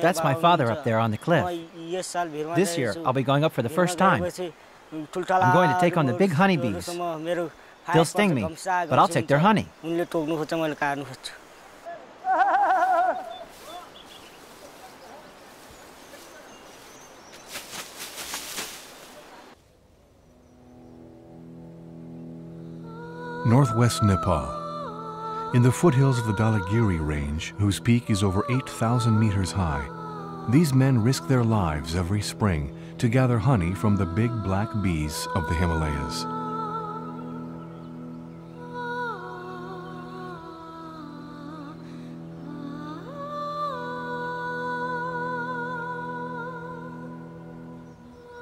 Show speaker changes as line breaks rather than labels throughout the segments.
That's my father up there on the cliff. This year, I'll be going up for the first time. I'm going to take on the big honeybees. They'll sting me, but I'll take their honey.
Northwest Nepal. In the foothills of the Dhaulagiri range, whose peak is over 8,000 meters high, these men risk their lives every spring to gather honey from the big black bees of the Himalayas.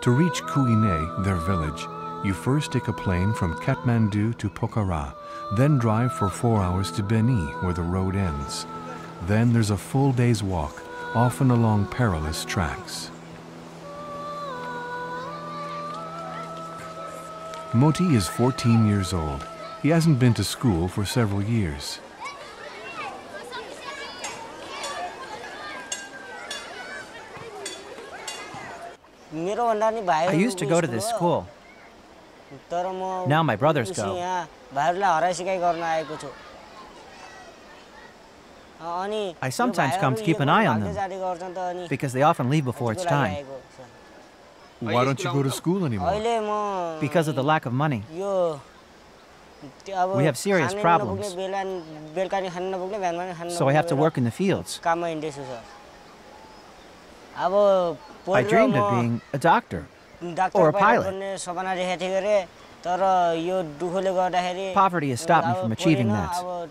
To reach Kuine, their village, you first take a plane from Kathmandu to Pokhara, then drive for 4 hours to Beni, where the road ends. Then there's a full day's walk, often along perilous tracks. Moti is 14 years old. He hasn't been to school for several years.
I used to go to this school. Now my brothers go. I sometimes come to keep an eye on them, because they often leave before it's time.
Why don't you go to school anymore?
Because of the lack of money. We have serious problems. So I have to work in the fields. I dreamed of being a doctor or a pilot. Poverty has stopped me from achieving that.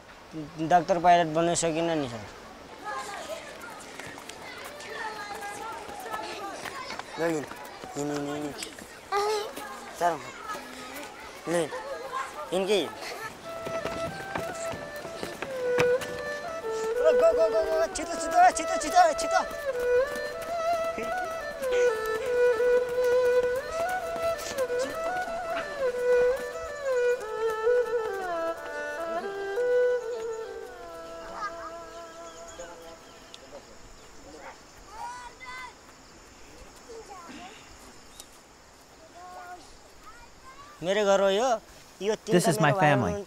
This is my family.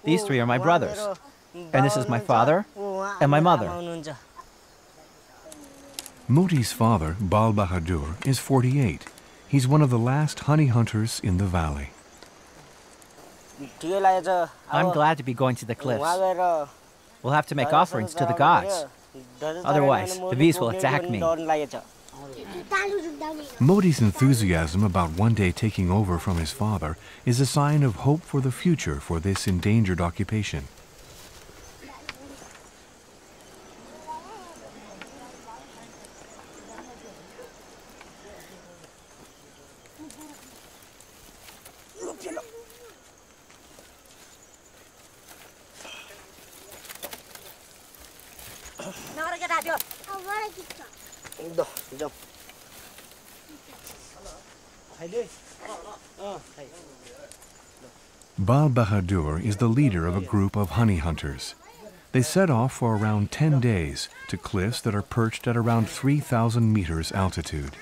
These three are my brothers. And this is my father and my mother.
Moti's father, Bal Bahadur, is 48. He's one of the last honey hunters in the valley.
I'm glad to be going to the cliffs. We'll have to make offerings to the gods. Otherwise, the bees will attack me.
Moti's enthusiasm about one day taking over from his father is a sign of hope for the future for this endangered occupation. Bal Bahadur is the leader of a group of honey hunters. They set off for around 10 days to cliffs that are perched at around 3,000 meters altitude.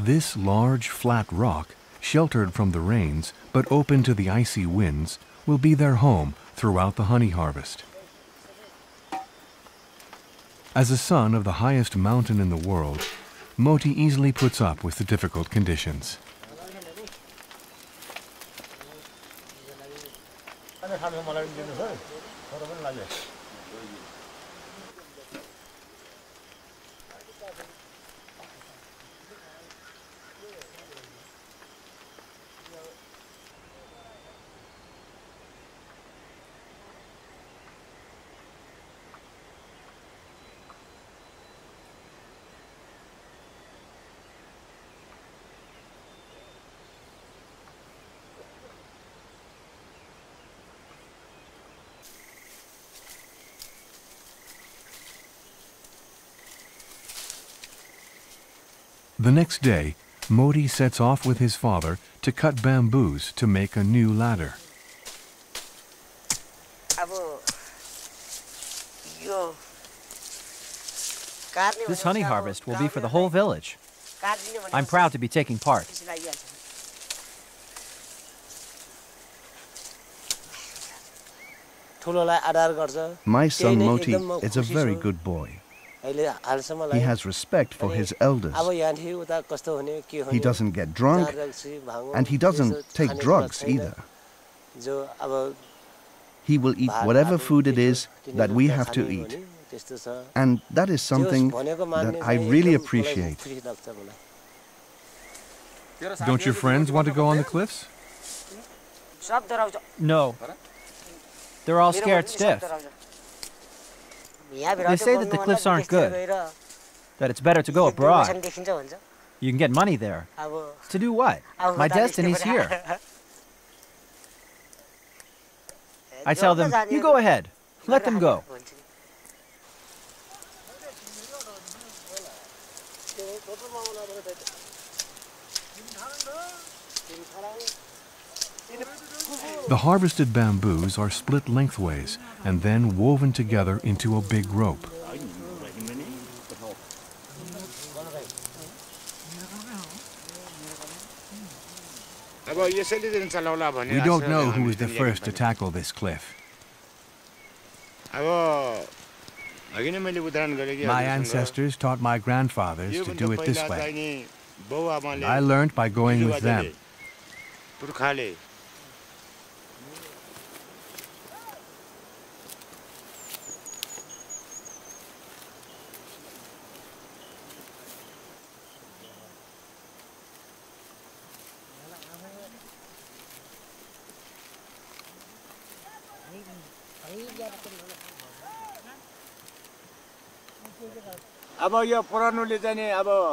This large, flat rock, sheltered from the rains but open to the icy winds, will be their home throughout the honey harvest. As a son of the highest mountain in the world, Moti easily puts up with the difficult conditions. The next day, Moti sets off with his father to cut bamboos to make a new ladder.
This honey harvest will be for the whole village. I'm proud to be taking part.
My son Moti is a very good boy. He has respect for his elders. He doesn't get drunk, and he doesn't take drugs either. He will eat whatever food it is that we have to eat. And that is something that I really appreciate.
Don't your friends want to go on the cliffs?
No. They're all scared stiff. They say that the cliffs aren't good, that it's better to go abroad. You can get money there. To do what? My destiny's here. I tell them, you go ahead. Let them go.
The harvested bamboos are split lengthways and then woven together into a big rope.
We don't know who was the first to tackle this cliff. My ancestors taught my grandfathers to do it this way. And I learned by going with them.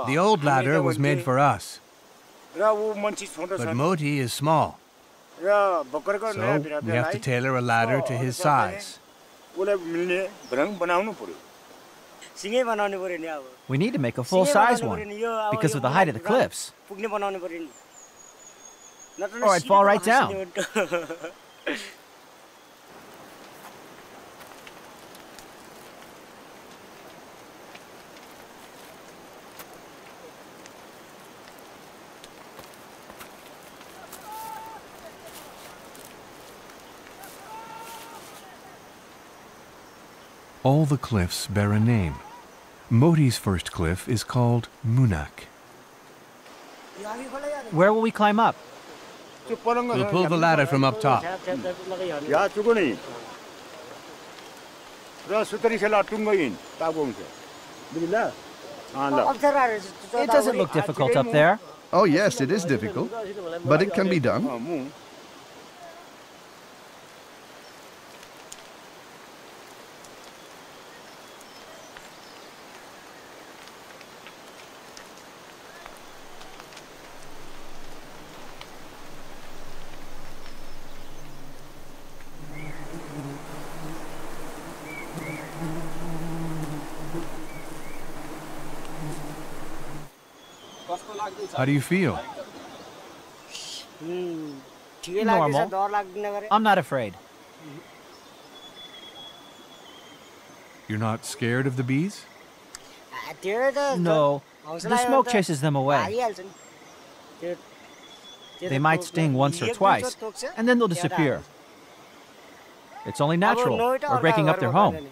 The old ladder was made for us, but Moti is small, so we have to tailor a ladder to his size.
We need to make a full-size one because of the height of the cliffs. Or I'd fall right down.
All the cliffs bear a name. Moti's first cliff is called Munak.
Where will we climb up?
We'll pull the ladder from up top.
It doesn't look difficult up there.
Oh yes, it is difficult, but it can be done.
How do you feel?
Normal. I'm not afraid.
You're not scared of the bees?
No. The smoke chases them away. They might sting once or twice, and then they'll disappear. It's only natural. We're breaking up their home.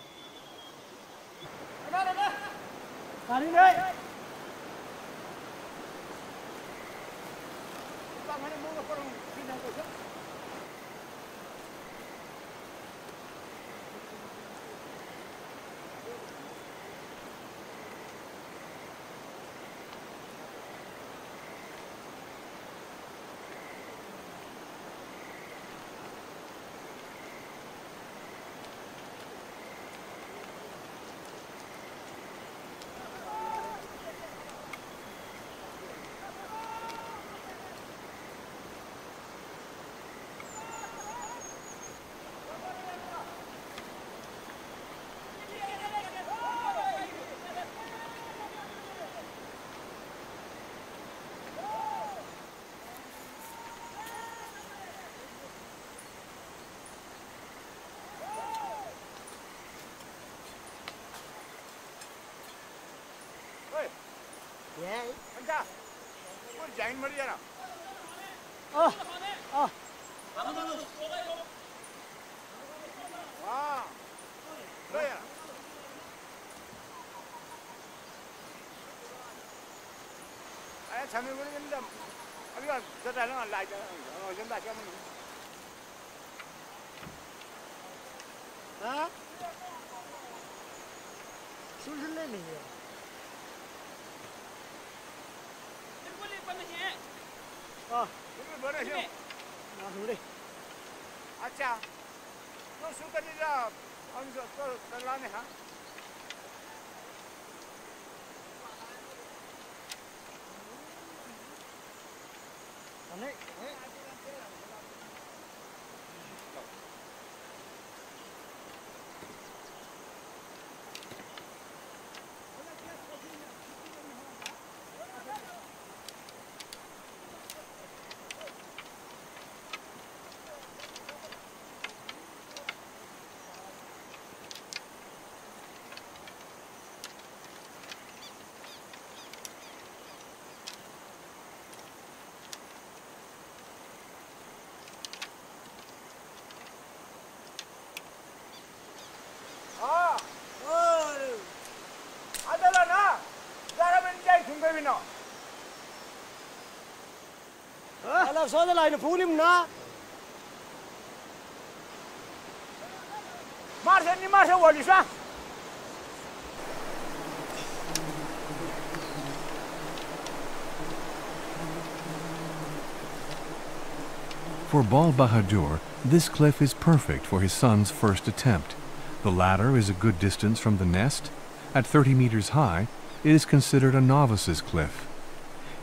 For bahadur, this cliff is perfect for his son's first attempt. The ladder is a good distance from the nest. At 30 meters high, it is considered a novice's cliff.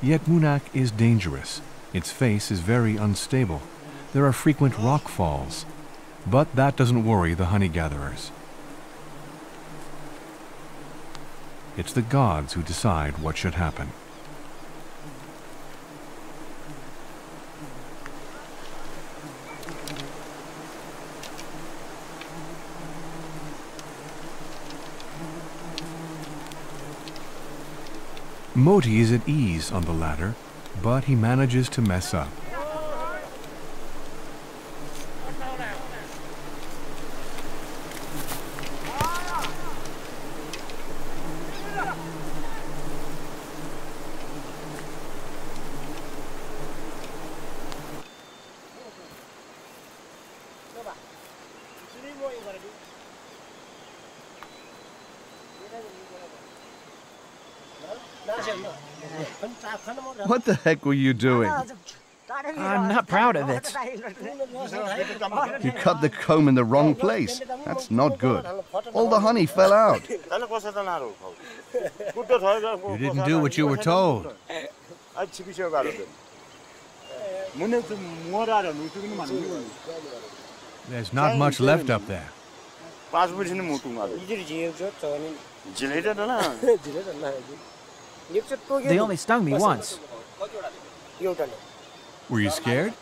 Yet Munak is dangerous. Its face is very unstable. There are frequent rock falls. But that doesn't worry the honey gatherers. It's the gods who decide what should happen. Moti is at ease on the ladder, but he manages to mess up.
What the heck were you doing?
I'm not proud of it.
You cut the comb in the wrong place. That's not good. All the honey fell out.
You didn't do what you were told. There's not much left up there.
They only stung me once.
Were you scared?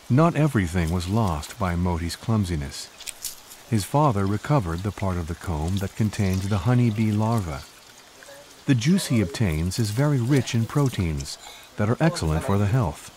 Not everything was lost by Moti's clumsiness. His father recovered the part of the comb that contains the honeybee larva. The juice he obtains is very rich in proteins that are excellent for the health.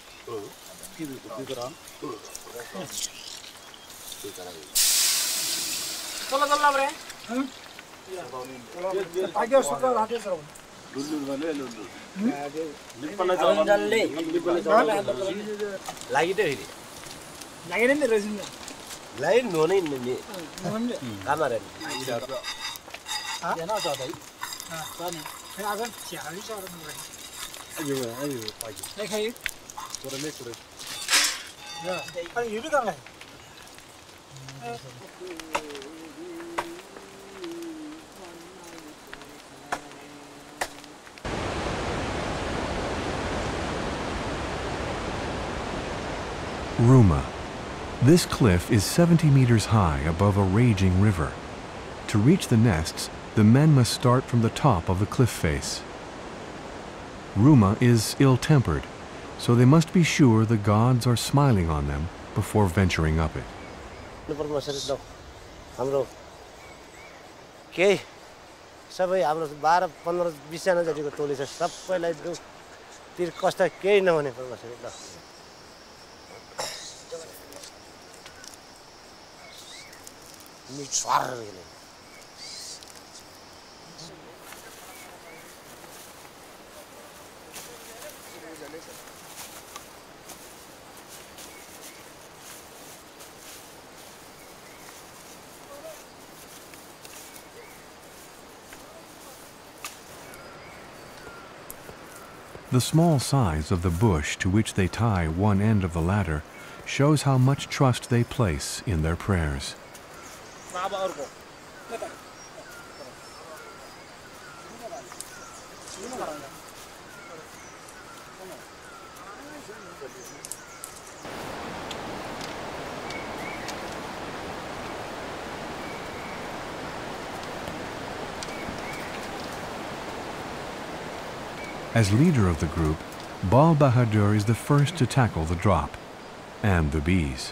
Ruma. This cliff is 70 meters high above a raging river. To reach the nests, the men must start from the top of the cliff face. Ruma is ill-tempered, so they must be sure the gods are smiling on them before venturing up it. The small size of the bush to which they tie one end of the ladder shows how much trust they place in their prayers. As leader of the group, Bahadur is the first to tackle the drop and the bees.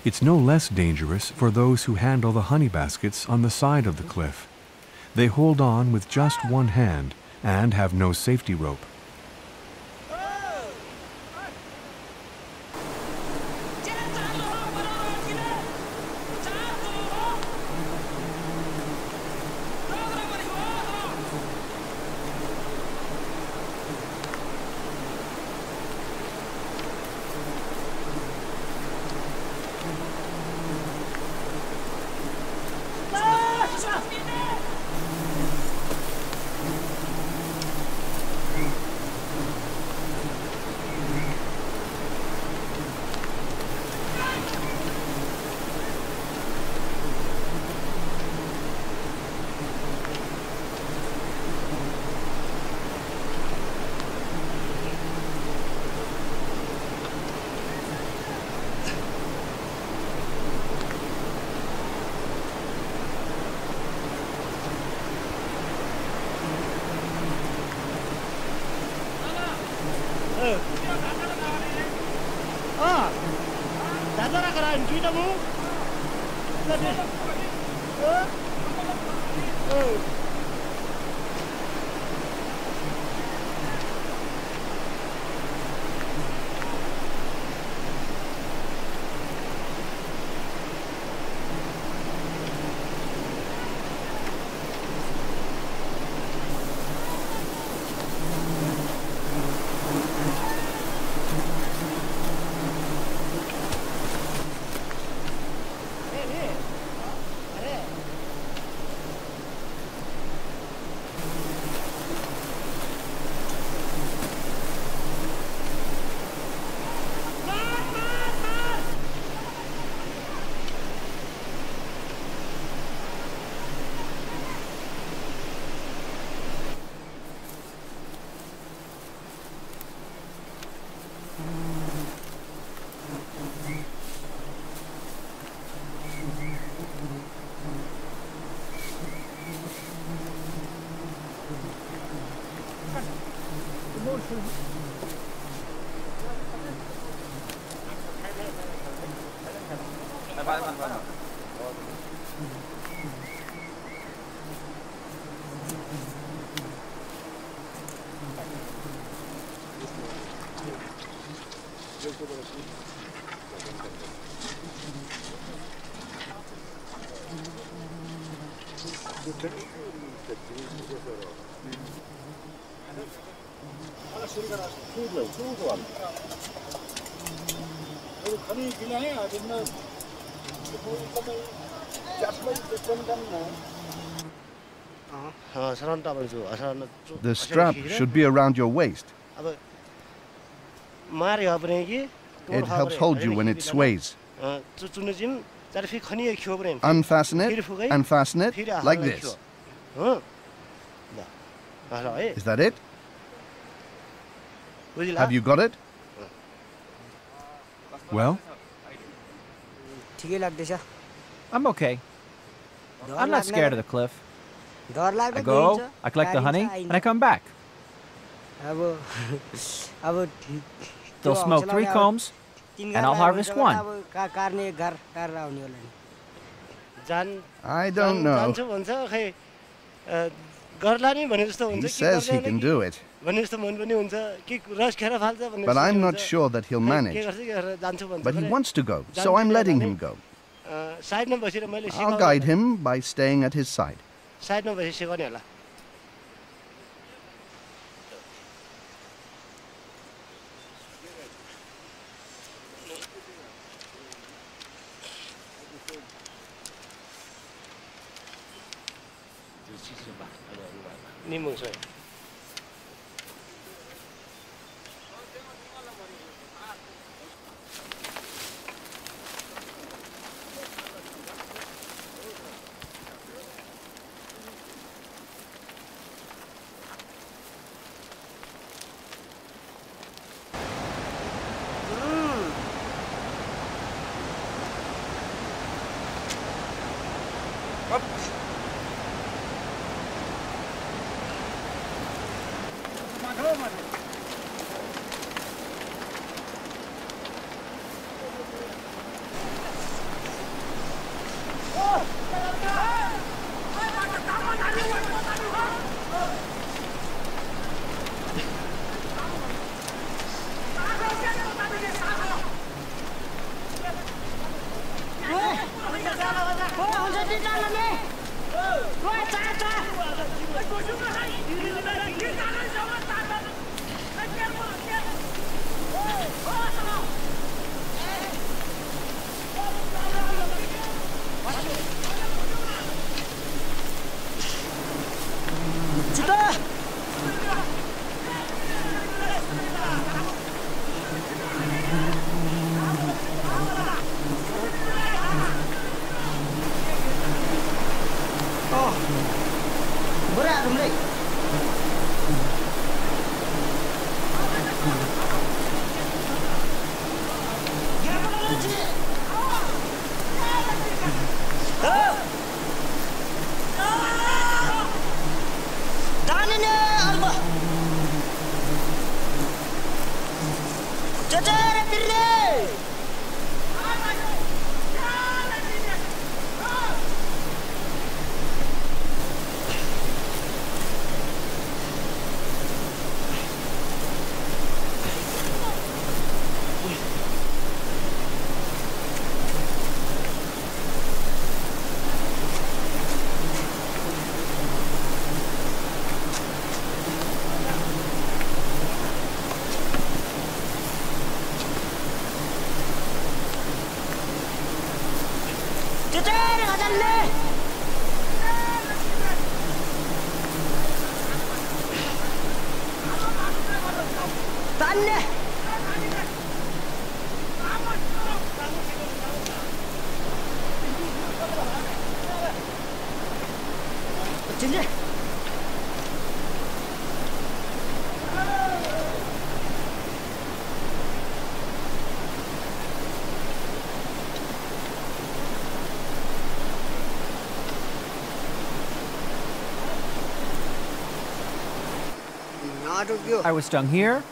It's no less dangerous for those who handle the honey baskets on the side of the cliff. They hold on with just one hand and have no safety rope.
The strap should be around your waist. It helps hold you when it sways. Unfasten it and fasten it like this. Is that it? Have you got it?
Well?
I'm okay. I'm not scared of the cliff. I go, I collect the honey, and I come back. They'll smoke 3 combs, and I'll harvest 1.
I don't know. He says he can do it. But I'm not sure that he'll manage. But he wants to go, so I'm letting him go. I'll guide him by staying at his side.
I was stung here,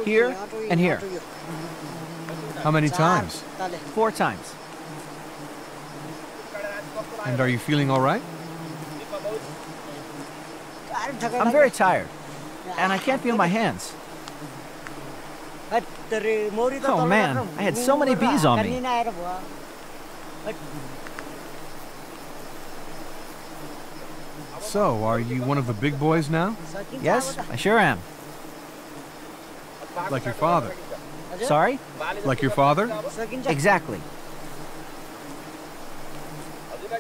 here, and here.
How many times?
4 times.
And are you feeling all right?
I'm very tired, and I can't feel my hands. Oh man, I had so many bees on me.
So, are you one of the big boys now?
Yes, I sure am.
Like your father?
Sorry?
Like your father?
Exactly.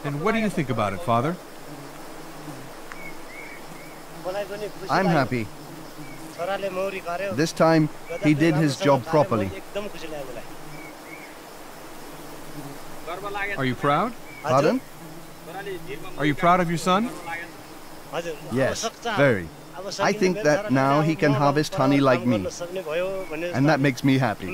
And what do you think about it, Father?
I'm happy. This time, he did his job properly.
Are you proud?
Pardon?
Are you proud of your son?
Yes, very. I think that now he can harvest honey like me, and that makes me happy.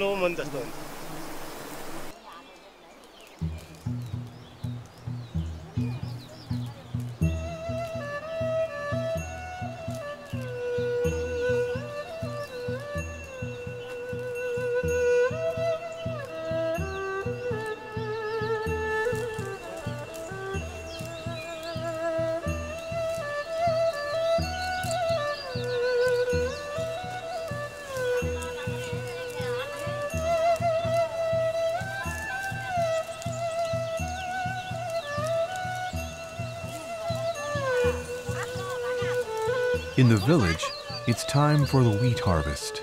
In the village, it's time for the wheat harvest.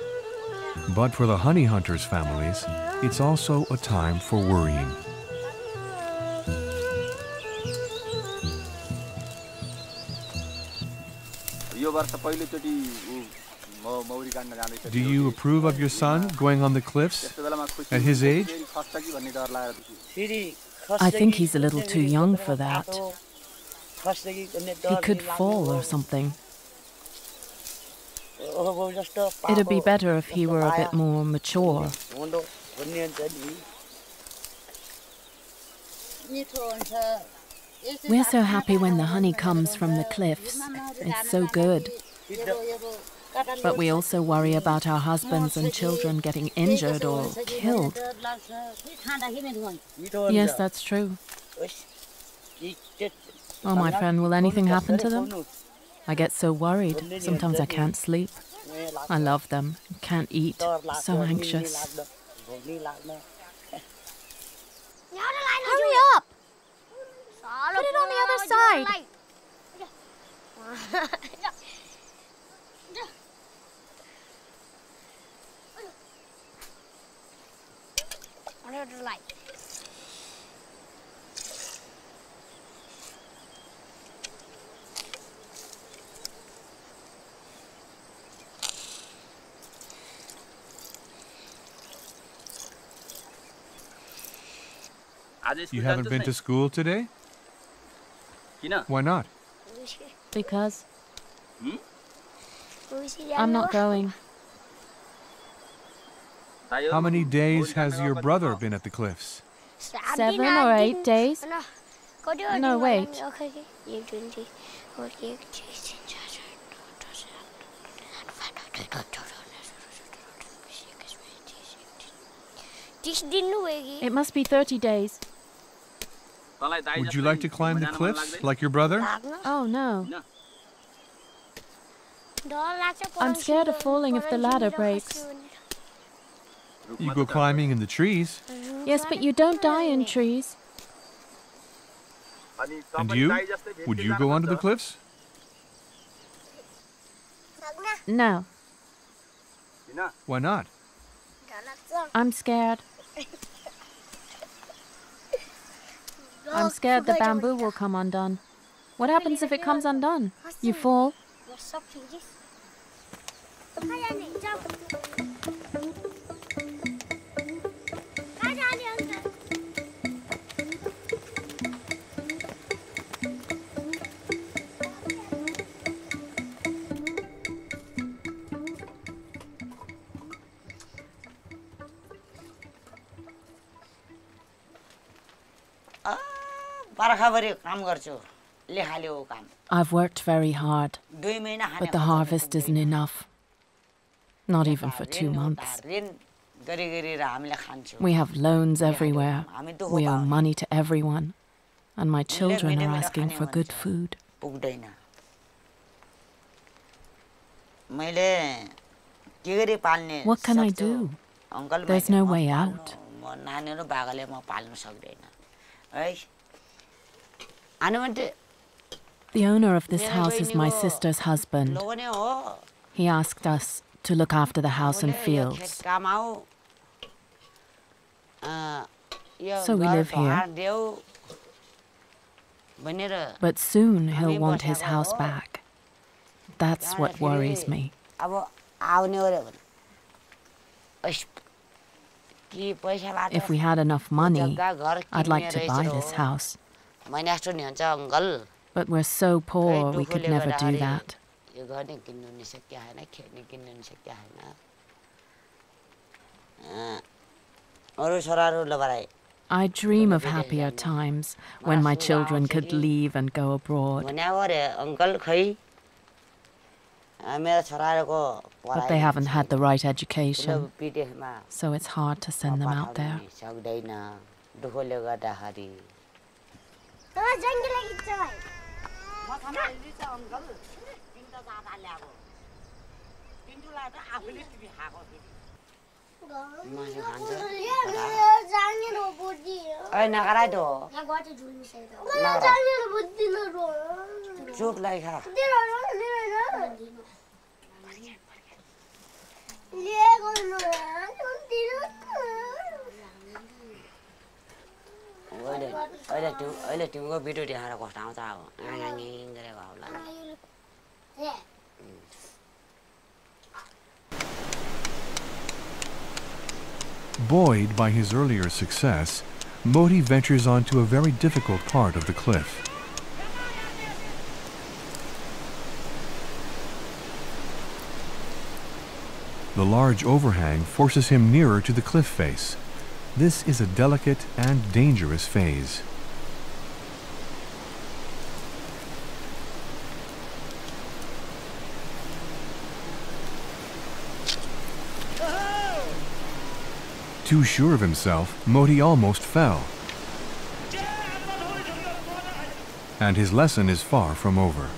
But for the honey hunters' families, it's also a time for worrying. Do you approve of your son going on the cliffs at his age?
I think he's a little too young for that. He could fall or something. It'd be better if he were a bit more mature. We're so happy when the honey comes from the cliffs. It's so good. But we also worry about our husbands and children getting injured or killed. Yes, that's true. Oh, my friend, will anything happen to them? I get so worried. Sometimes I can't sleep. I love them. Can't eat. So anxious.
Hurry up! Put it on the other side.
You haven't been to school today? Why not?
Because I'm not going.
How many days has your brother been at the cliffs?
7 or 8 days? No, wait. It must be 30 days.
Would you like to climb the cliffs like your brother?
Oh, no. I'm scared of falling if the ladder breaks.
You go climbing in the trees.
Yes, but you don't die in trees.
And you? Would you go under the cliffs?
No.
Why not?
I'm scared. I'm scared the bamboo will come undone. What happens if it comes undone? You fall? I've worked very hard, but the harvest isn't enough. Not even for 2 months. We have loans everywhere. We owe money to everyone. And my children are asking for good food. What can I do? There's no way out. The owner of this house is my sister's husband. He asked us to look after the house and fields. So we live here. But soon he'll want his house back. That's what worries me. If we had enough money, I'd like to buy this house. But we're so poor, we could never do that. I dream of happier times when my children could leave and go abroad. But they haven't had the right education, so it's hard to send them out there.
Buoyed by his earlier success, Moti ventures onto a very difficult part of the cliff. The large overhang forces him nearer to the cliff face. This is a delicate and dangerous phase. Too sure of himself, Moti almost fell. And his lesson is far from over.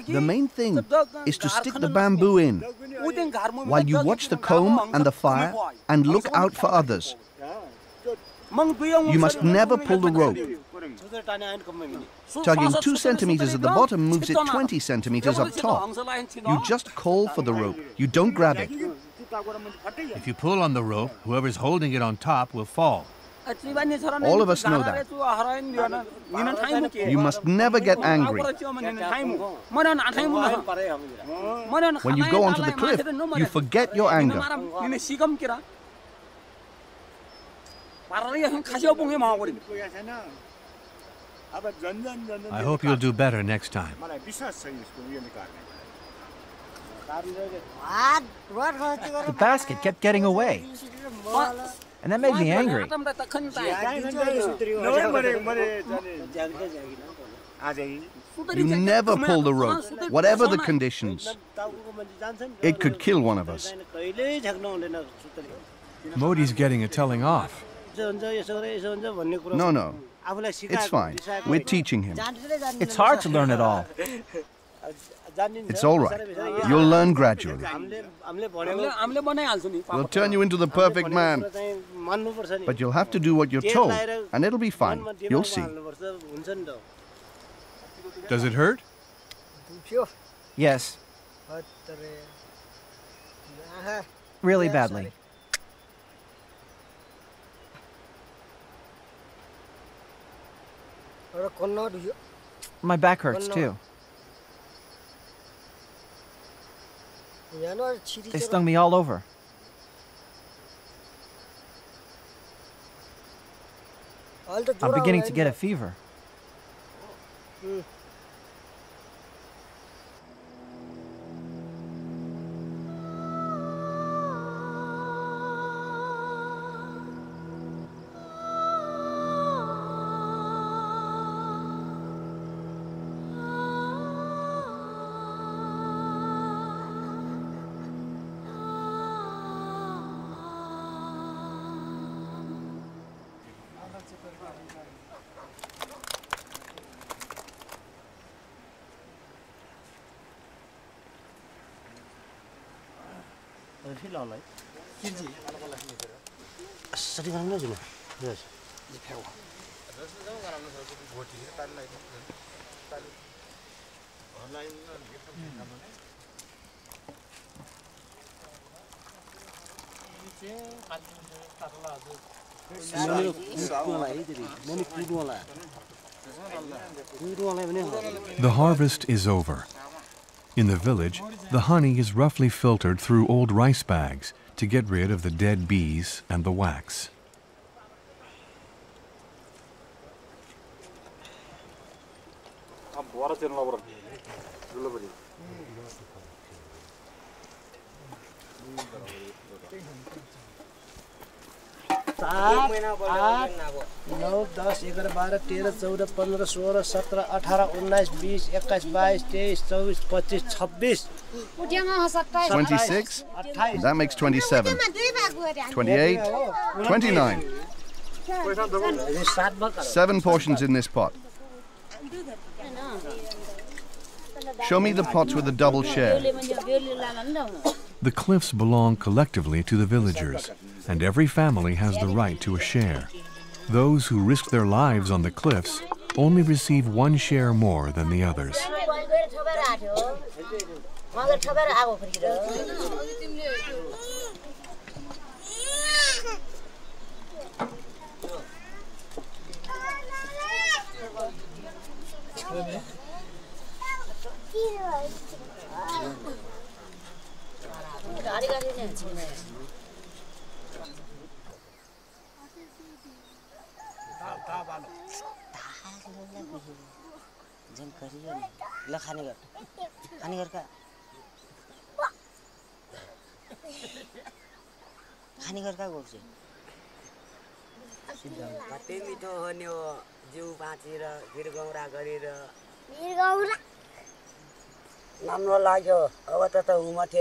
The main thing is to stick the bamboo in while you watch the comb and the fire and look out for others. You must never pull the rope. Tugging 2 centimeters at the bottom moves it 20 centimeters up top. You just call for the rope. You don't grab it.
If you pull on the rope, whoever's holding it on top will fall.
All of us know that. You must never get angry. When you go onto the cliff, you forget your anger.
I hope you'll do better next time.
The basket kept getting away. And that made me angry.
You never pull the rope, whatever the conditions. It could kill one of us.
Moti's getting a telling off.
No. It's fine. We're teaching him.
It's hard to learn it all.
It's all right. You'll learn gradually. We'll turn you into the perfect man. But you'll have to do what you're told, and it'll be fine. You'll see.
Does it hurt?
Yes. Really badly. My back hurts too. They stung me all over. I'm beginning to get a fever.
The harvest is over. In the village, the honey is roughly filtered through old rice bags to get rid of the dead bees and the wax.
That makes 27. 28. 29. 7 portions in this pot. Show me the pots with a double share.
The cliffs belong collectively to the villagers, and every family has the right to a share. Those who risk their lives on the cliffs only receive 1 share more than the others.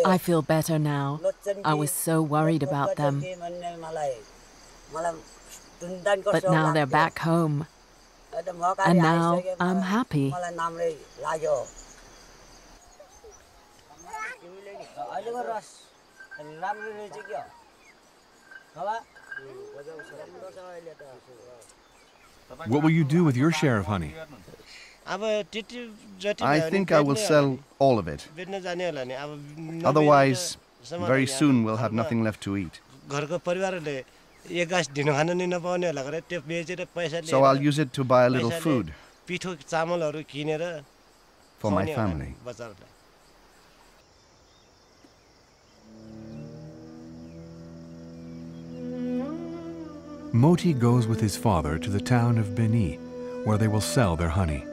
I feel better now. I was so worried about them. But now they're back home. And now I'm happy.
What will you do with your share of honey?
I think I will sell all of it. Otherwise, very soon we'll have nothing left to eat. So I'll use it to buy a little food for my family.
Moti goes with his father to the town of Beni, where they will sell their honey.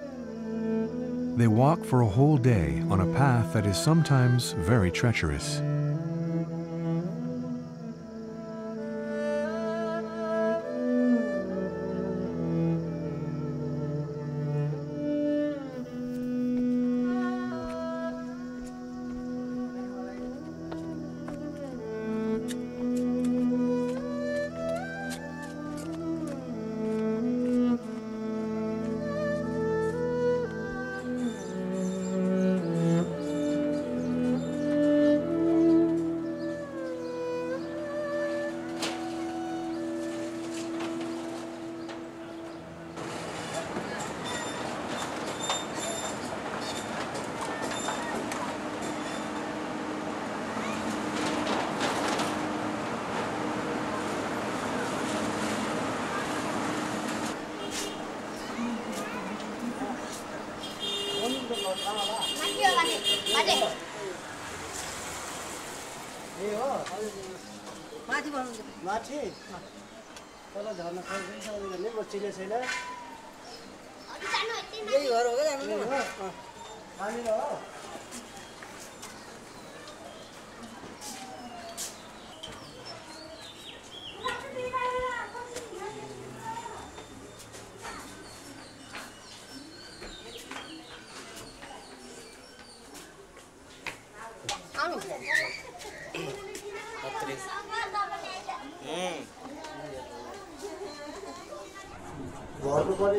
They walk for a whole day on a path that is sometimes very treacherous.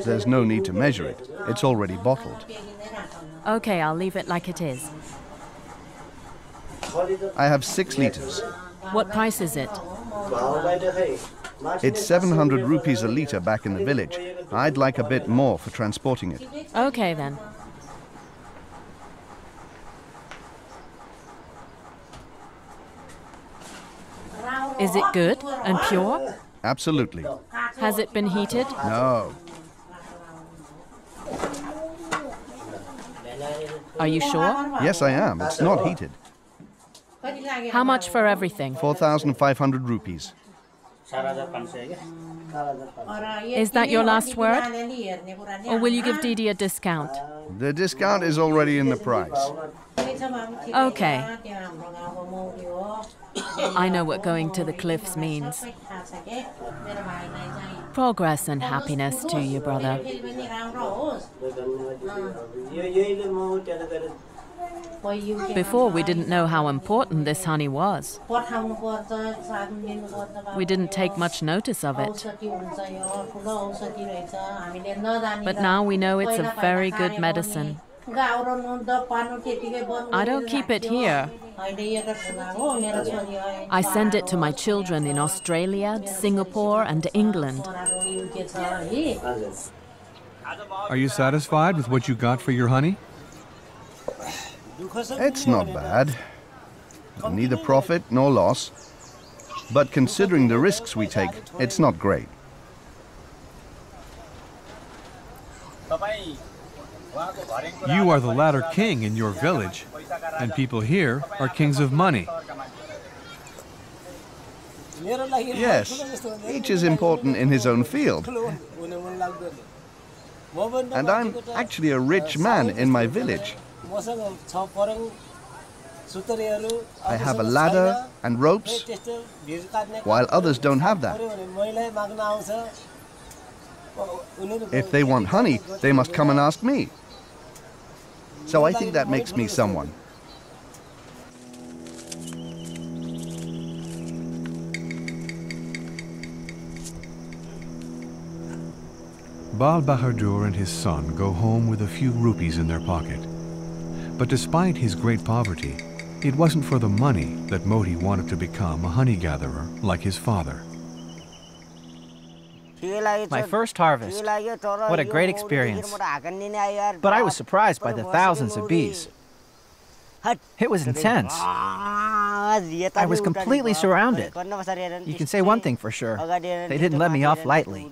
There's no need to measure it. It's already bottled.
Okay, I'll leave it like it is.
I have 6 liters.
What price is it?
It's 700 rupees a liter back in the village. I'd like a bit more for transporting it.
Okay, then. Is it good and pure?
Absolutely.
Has it been heated?
No.
Are you sure?
Yes, I am. It's not heated.
How much for everything?
4,500 rupees.
Is that your last word? Or will you give Didi a discount?
The discount is already in the price.
Okay. I know what going to the cliffs means. Progress and happiness to you, brother. Before, we didn't know how important this honey was. We didn't take much notice of it. But now we know it's a very good medicine. I don't keep it here. I send it to my children in Australia, Singapore, and England.
Are you satisfied with what you got for your honey?
It's not bad. Neither profit nor loss. But considering the risks we take, it's not great.
You are the latter king in your village, and people here are kings of money.
Yes, each is important in his own field. And I'm actually a rich man in my village. I have a ladder and ropes, while others don't have that. If they want honey, they must come and ask me. So I think that makes me someone.
Bahadur and his son go home with a few rupees in their pocket. But despite his great poverty, it wasn't for the money that Moti wanted to become a honey gatherer like his father.
My first harvest. What a great experience. But I was surprised by the thousands of bees. It was intense. I was completely surrounded. You can say one thing for sure. They didn't let me off lightly.